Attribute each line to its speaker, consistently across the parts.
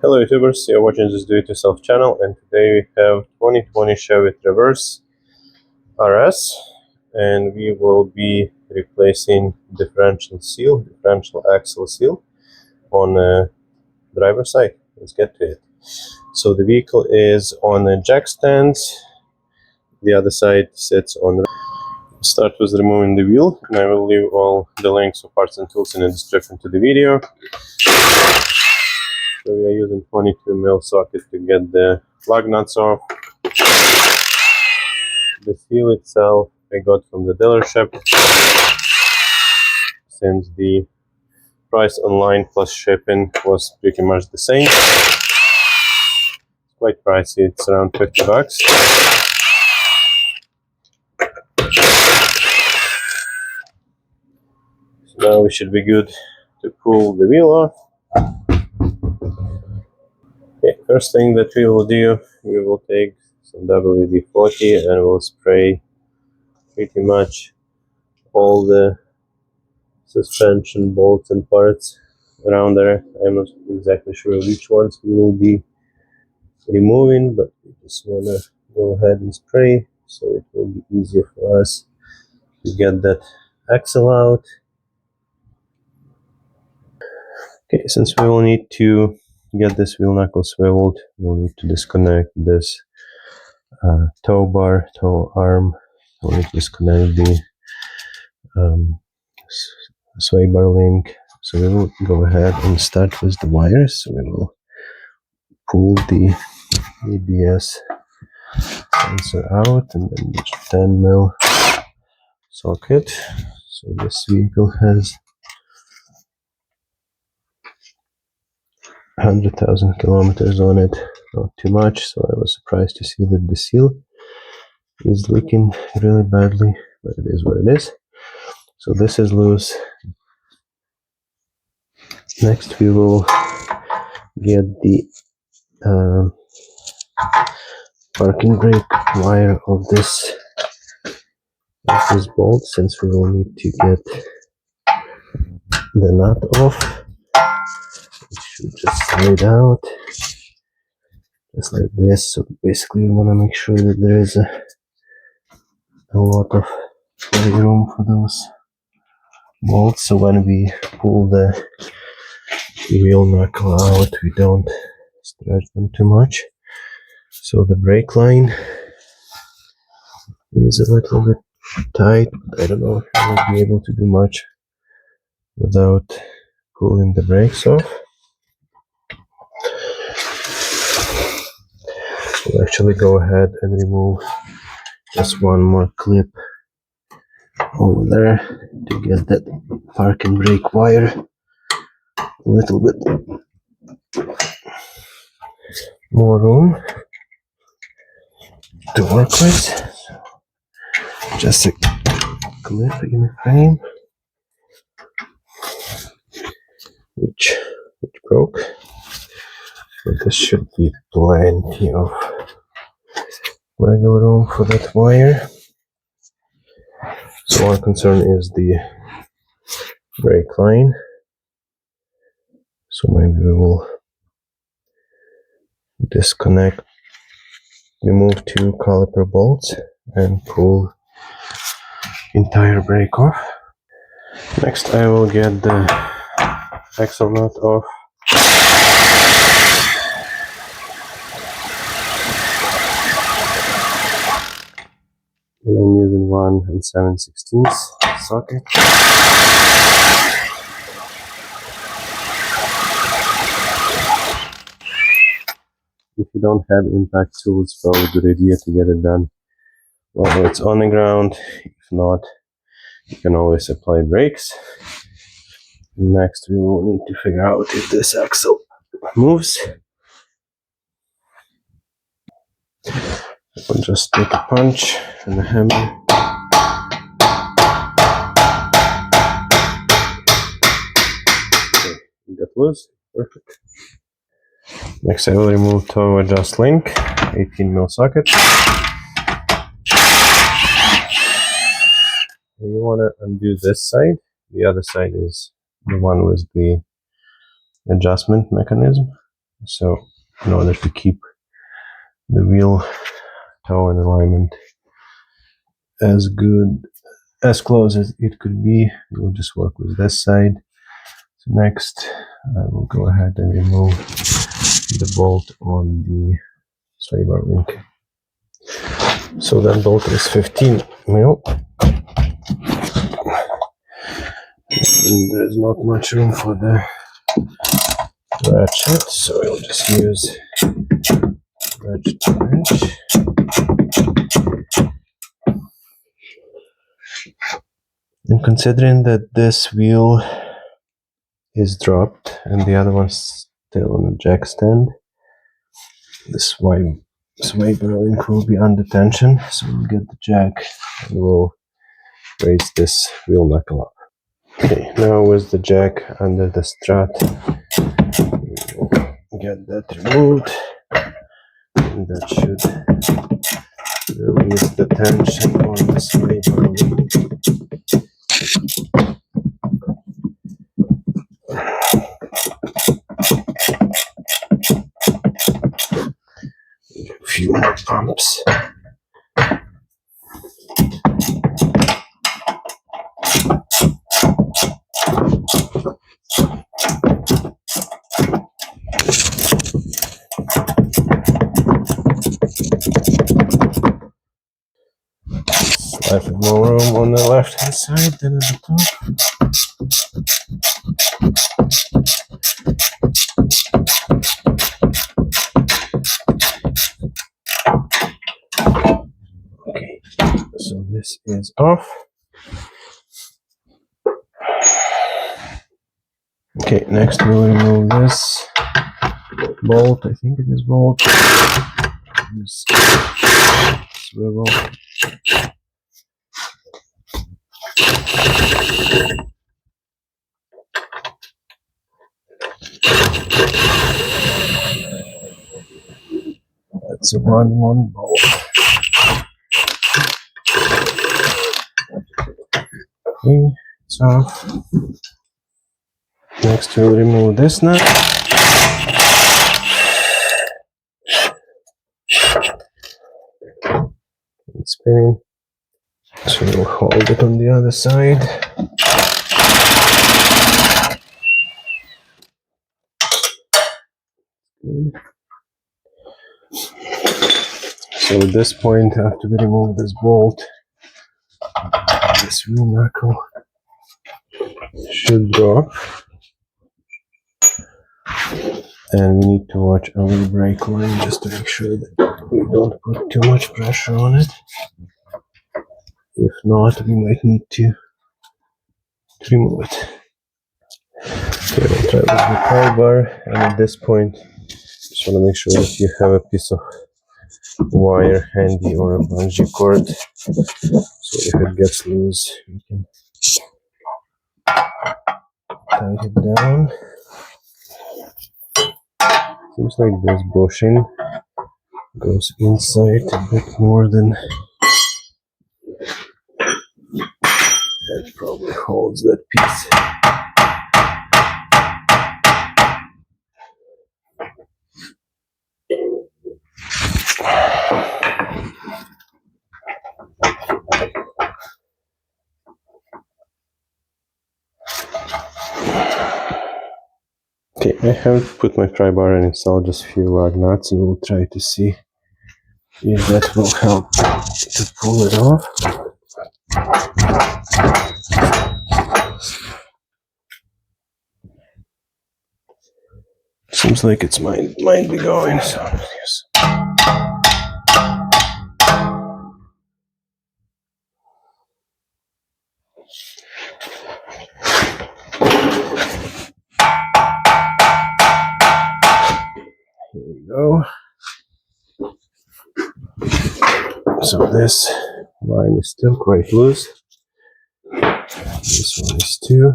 Speaker 1: Hello YouTubers, you're watching this do-it-yourself channel, and today we have 2020 Chevy Traverse RS, and we will be replacing differential axle seal on the driver's side. Let's get to it. So the vehicle is on a jack stand, the other side sits on the start with removing the wheel, and I will leave all the links of parts and tools in the description to the video. So we are using 22mm socket to get the lug nuts off. The seal itself I got from the dealership, since the price online plus shipping was pretty much the same. It's quite pricey, it's around $50. So now we should be good to pull the wheel off. Okay, first thing that we will do, we will take some WD-40 and we'll spray pretty much all the suspension bolts and parts around there. I'm not exactly sure which ones we will be removing, but we just want to go ahead and spray so it will be easier for us to get that axle out. Okay, since we will need to get this wheel knuckle swiveled, we'll need to disconnect this toe arm. We'll need to disconnect the sway bar link. So we will go ahead and start with the wires. So we will pull the ABS sensor out and then the 10mm socket. So this vehicle has 100,000 kilometers on it, not too much, so I was surprised to see that the seal is leaking really badly, but it is what it is. So this is loose. Next we will get the parking brake wire of this bolt, since we will need to get the nut off. It should just slide out just like this. So basically we want to make sure that there is a lot of room for those bolts, so when we pull the wheel knuckle out we don't stretch them too much. So the brake line is a little bit tight, but I don't know if I will be able to do much without pulling the brakes off. We'll actually go ahead and remove just one more clip over there to get that parking brake wire a little bit more room to work with. So just a clip in the frame which broke, but there should be plenty of wiggle room for that wire. So our concern is the brake line, so maybe we will disconnect, remove two caliper bolts and pull entire brake off. Next I will get the axle nut off. And I'm using 1 7/16 socket. If you don't have impact tools, it's probably a good idea to get it done while it's on the ground. If not, you can always apply brakes. Next we will need to figure out if this axle moves. We'll just take a punch and a hammer. Okay, it got loose. Perfect. Next I will remove toe adjust link, 18mm socket. You want to undo this side. The other side is the one with the adjustment mechanism. So in order to keep the wheel toe in alignment as good, as close as it could be, we'll just work with this side. So next, I will go ahead and remove the bolt on the sway bar link. So that bolt is 15 mil. And there's not much room for the ratchet, so I'll just use ratchet wrench. And considering that this wheel is dropped and the other one's still on a jack stand, the sway bar link will be under tension, so we'll get the jack and we'll raise this wheel knuckle up. Okay, now with the jack under the strut, we'll get that removed, and that should release the tension on the sway bar link. A few more pumps. Slightly more room on the left hand side than at the top. Okay, so this is off. Okay, next we'll remove this bolt. I think it is bolt. This swivel. That's a 1-1 bolt. Okay, it's off. Next we'll remove this nut. It's spinning. So we'll hold it on the other side. Good. So at this point, after we remove this bolt, this wheel knuckle should drop. And we need to watch our brake line just to make sure that we don't put too much pressure on it. If not, we might need to remove it. Okay, we'll try with the pry bar, and at this point, just want to make sure that you have a piece of wire handy or a bungee cord, so if it gets loose, you can tighten it down. Seems like this bushing goes inside a bit more than it probably holds that piece. Okay, I have put my pry bar and installed just a few lug nuts, and we'll try to see if that will help to pull it off. Seems like it's might be going, so yes. Here we go. So this line is still quite loose. This one is too.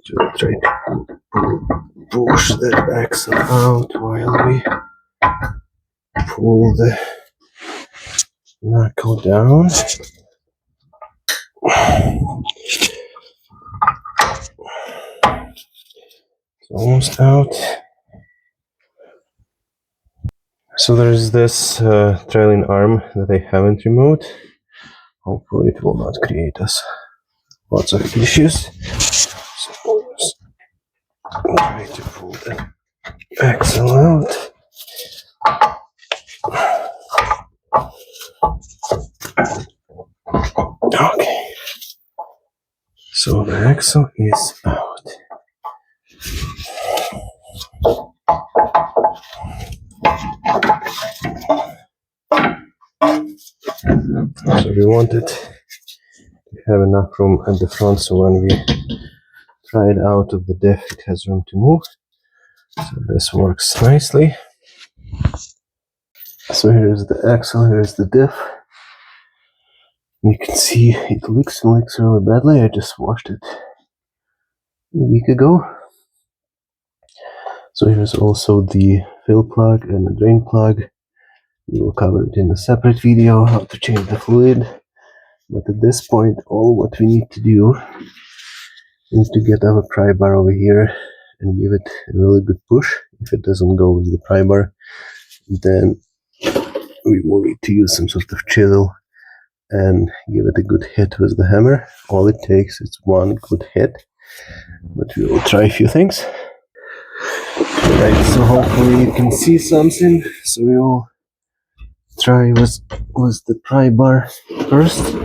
Speaker 1: Just try to push that axle out while we pull the knuckle down. It's almost out. So there's this trailing arm that I haven't removed. Hopefully it will not create us lots of issues. So let's try to pull the axle out. Okay. So the axle is out. So we wanted to have enough room at the front so when we try it out of the diff it has room to move. So this works nicely. So here's the axle, here's the diff. You can see it leaks really badly. I just washed it a week ago. So here's also the fill plug and the drain plug. We will cover it in a separate video, how to change the fluid. But at this point, all what we need to do is to get our pry bar over here and give it a really good push. If it doesn't go with the pry bar, then we will need to use some sort of chisel and give it a good hit with the hammer. All it takes is one good hit, but we will try a few things. Right, so hopefully you can see something. So we will try with the pry bar first.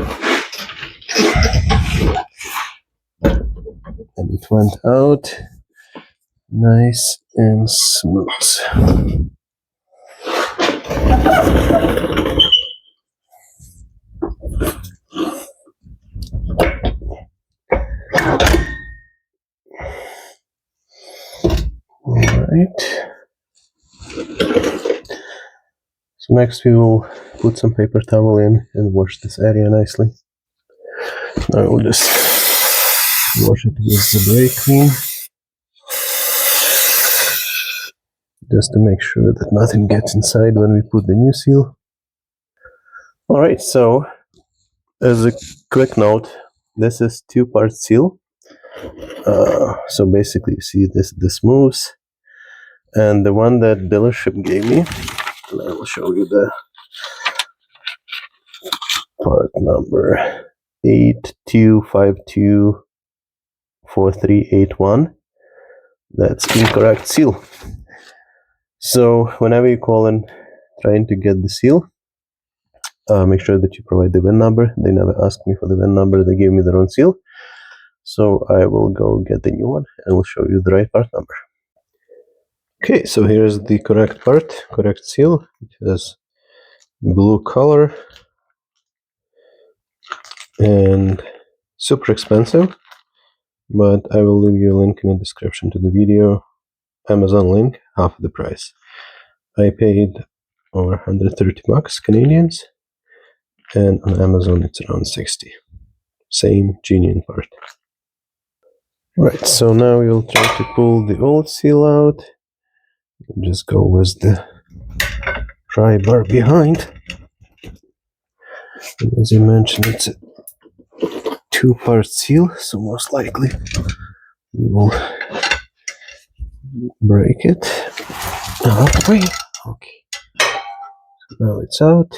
Speaker 1: And it went out nice and smooth. Alright. So next we will put some paper towel in and wash this area nicely. I will just wash it with the brake clean, just to make sure that nothing gets inside when we put the new seal. Alright, so as a quick note, this is two-part seal. So basically you see this moves, and the one that dealership gave me, and I will show you the part number 82524381. That's incorrect seal. So whenever you call in trying to get the seal, make sure that you provide the VIN number. They never asked me for the VIN number, they gave me their own seal. So I will go get the new one and will show you the right part number. Okay, so here's the correct part, correct seal. It has blue color and super expensive, but I will leave you a link in the description to the video. Amazon link, half the price. I paid over 130 bucks Canadians, and on Amazon it's around 60. Same genuine part. Right, so now we'll try to pull the old seal out. Just go with the pry bar behind. And as I mentioned, it's a two-part seal, so most likely we will break it. Okay, so now it's out.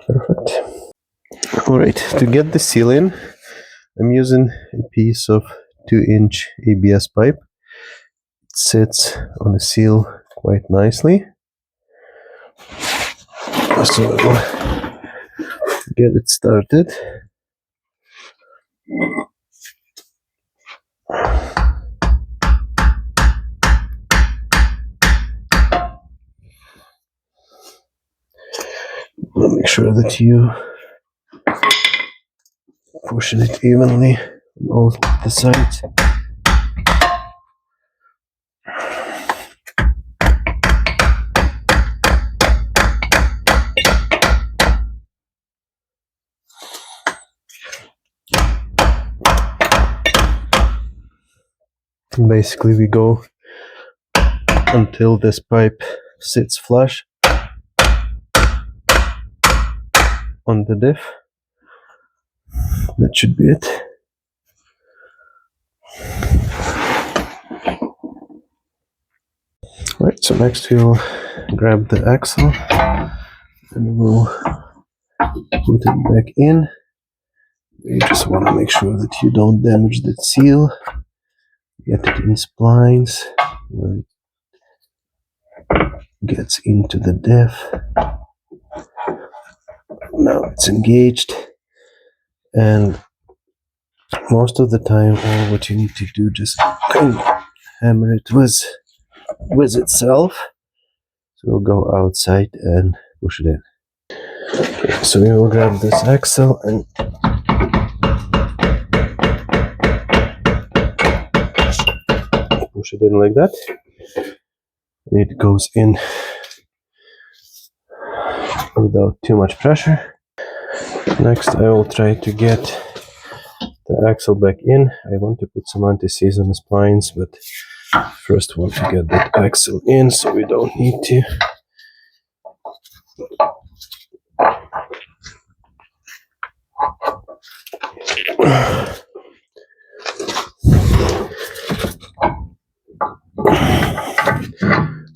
Speaker 1: Perfect. Alright, to get the seal in, I'm using a piece of 2-inch ABS pipe. It sits on the seal quite nicely. So we'll get it started. Make sure that you pushing it evenly on all the sides. And basically we go until this pipe sits flush on the diff. That should be it. next we'll grab the axle and we'll put it back in. You just want to make sure that you don't damage the seal. Get it in splines where it gets into the diff. Now it's engaged, and most of the time all what you need to do just kind of hammer it with itself. So we'll go outside and push it in. Okay, so we will grab this axle and push it in like that. It goes in without too much pressure. Next I will try to get the axle back in. I want to put some anti-seize on the splines, but first want to get that axle in so we don't need to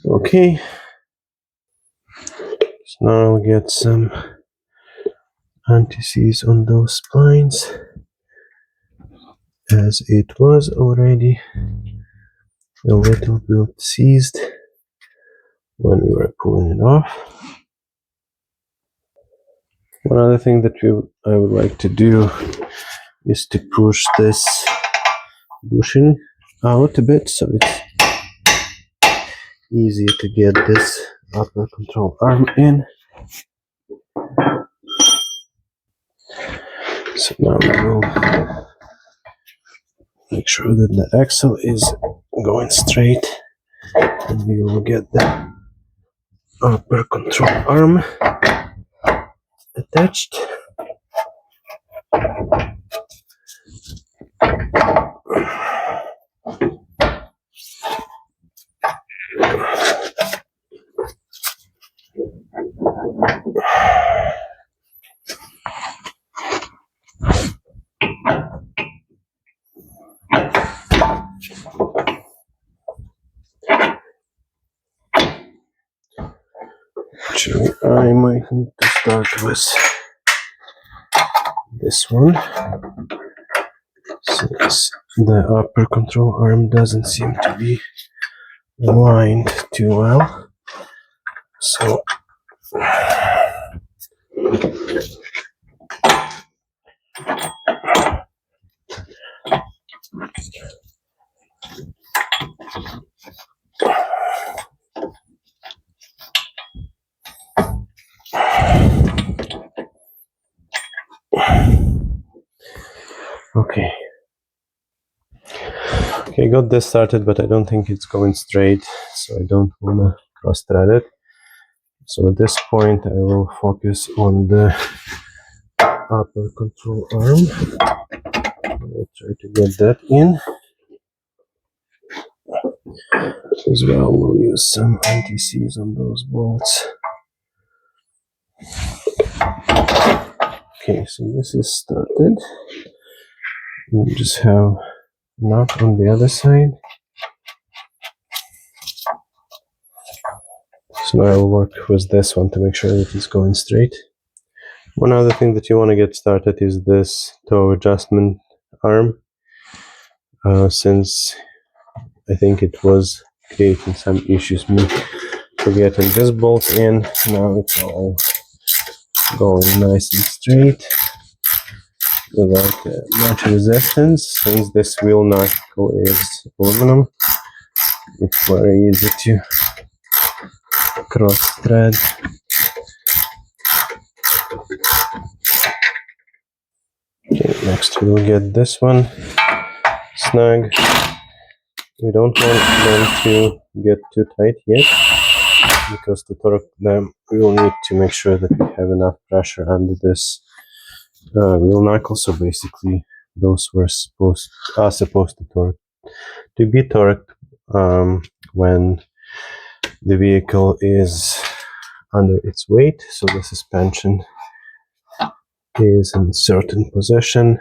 Speaker 1: okay, so now I'll get some anti-seize on those splines, as it was already a little bit seized when we were pulling it off. One other thing that I would like to do is to push this bushing out a bit so it's easier to get this upper control arm in. So now we will make sure that the axle is going straight, and we will get the upper control arm attached. Actually, I might need to start with this one, since the upper control arm doesn't seem to be aligned too well. So okay, got this started, but I don't think it's going straight, so I don't want to cross thread it. So at this point I will focus on the upper control arm. I'll try to get that in. As well, we'll use some anti-seize on those bolts. Okay, so this is started. We'll just have a knot on the other side. So now I'll work with this one to make sure that it's going straight. One other thing that you want to get started is this toe adjustment arm. Since I think it was creating some issues me for getting this bolt in, now it's all going nice and straight without much resistance. Since this wheel knuckle is aluminum, it's very easy to cross thread. Okay, next we will get this one snug. We don't want them to get too tight yet, because to torque them we will need to make sure that we have enough pressure under this wheel knuckle. So basically those are supposed to be torqued when the vehicle is under its weight, so the suspension is in a certain position.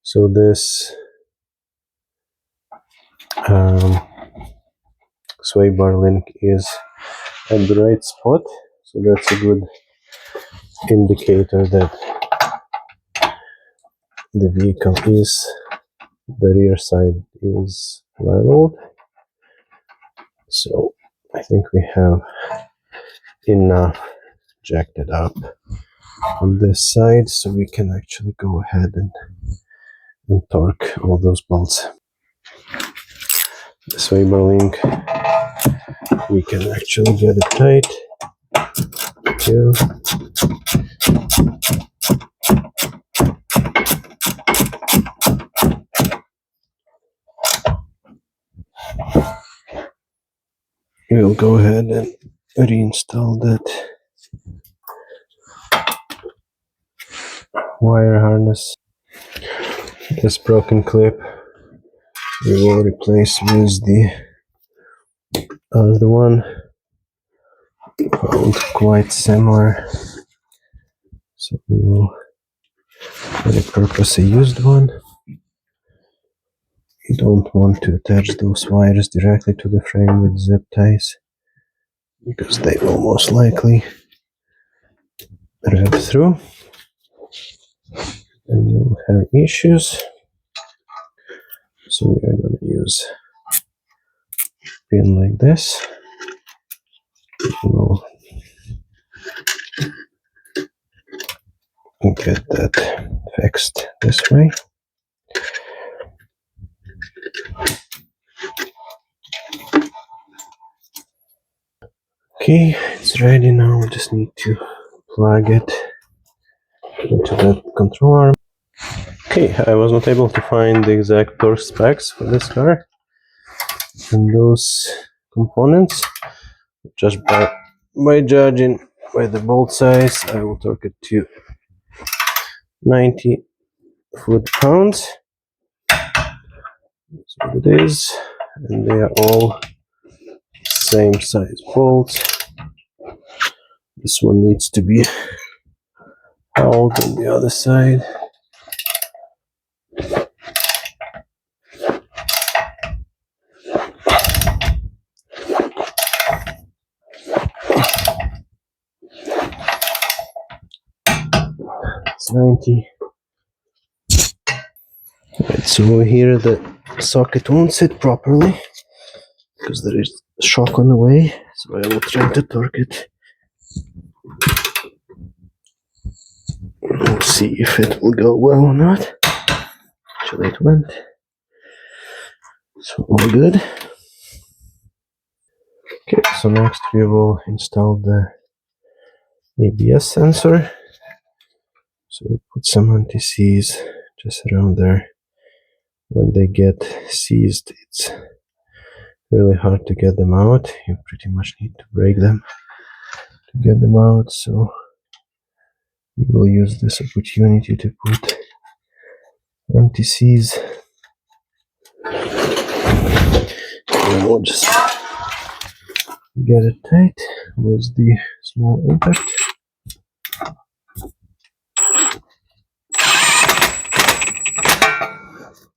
Speaker 1: So this sway bar link is at the right spot, so that's a good indicator that the rear side is leveled. So I think we have enough jacked it up on this side, so we can actually go ahead and torque all those bolts. The sway bar link, we can actually get it tight too. We'll go ahead and reinstall that wire harness. This broken clip we will replace with the other one, found quite similar, so we will repurpose a used one. You don't want to attach those wires directly to the frame with zip ties, because they will most likely rip through and you'll have issues. So we are going to use a pin like this. We'll get that fixed this way. Okay, it's ready now. We just need to plug it into that control arm. Okay, I was not able to find the exact torque specs for this car and those components. Just by judging by the bolt size, I will torque it to 90 foot-pounds. That's what it is, and they are all same size bolts. This one needs to be held on the other side. It's 90. Right, so over here the socket won't sit properly because there is shock on the way, so I will try to torque it. We'll see if it will go well or not. Actually it went, so all good. Okay, so next we will install the ABS sensor. So we'll put some anti-seize just around there. When they get seized, it's really hard to get them out. You pretty much need to break them to get them out. So we will use this opportunity to put anti-seize. And we'll just get it tight with the small impact.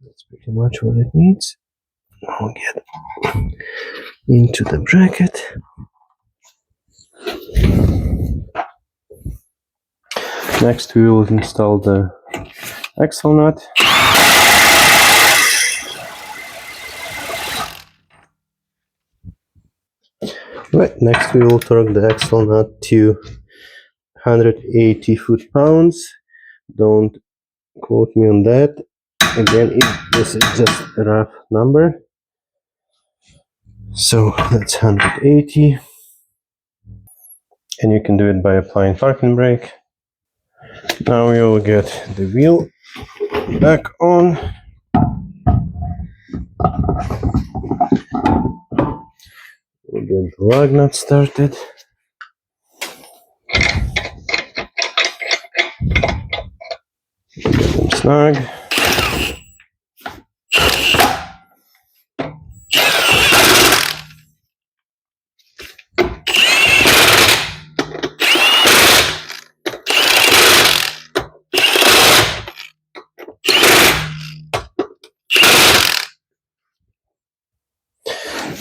Speaker 1: That's pretty much what it needs. I'll get into the bracket. Next we will install the axle nut. Right, next we will torque the axle nut to 180 foot-pounds. Don't quote me on that. Again, this is just a rough number. So that's 180. And you can do it by applying parking brake. Now we will get the wheel back on. We'll get the lug nut started. Get them snug.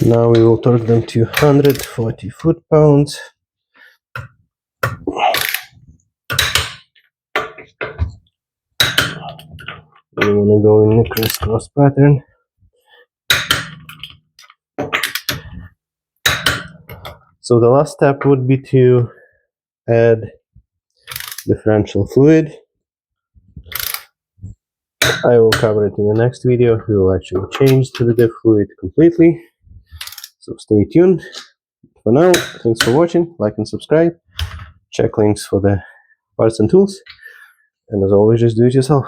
Speaker 1: Now we will torque them to 140 foot-pounds. We want to go in a crisscross pattern. So the last step would be to add differential fluid. I will cover it in the next video. We will actually change to the diff fluid completely. So stay tuned. For now, thanks for watching. Like and subscribe. Check links for the parts and tools. And as always, just do it yourself.